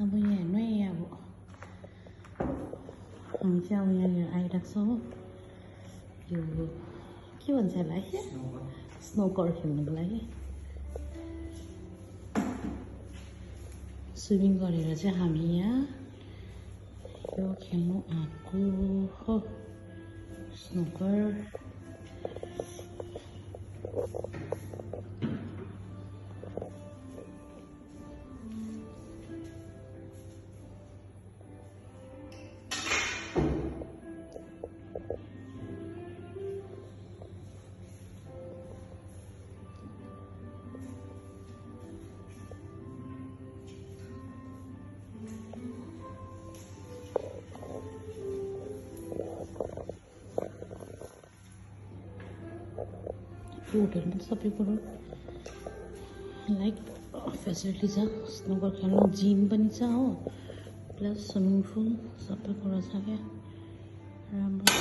अब यहाँ हेर्नु है अब हामी चाहिँ अब यहाँनिर आइरहेको छौँ हो यो के भन्छ यसलाई स्नोकर खेल्नुको लागि स्विमिङ गरेर चाहिँ हामी यहाँ यो खेल्नु आएको हो स्नोकर होटलमा सबै कुरो लाइक फेसिलिटी छ स्नोकर खेल्नु जिम पनि छ हो प्लस स्विमिङ पुल सबै कुरो छ क्या राम्रो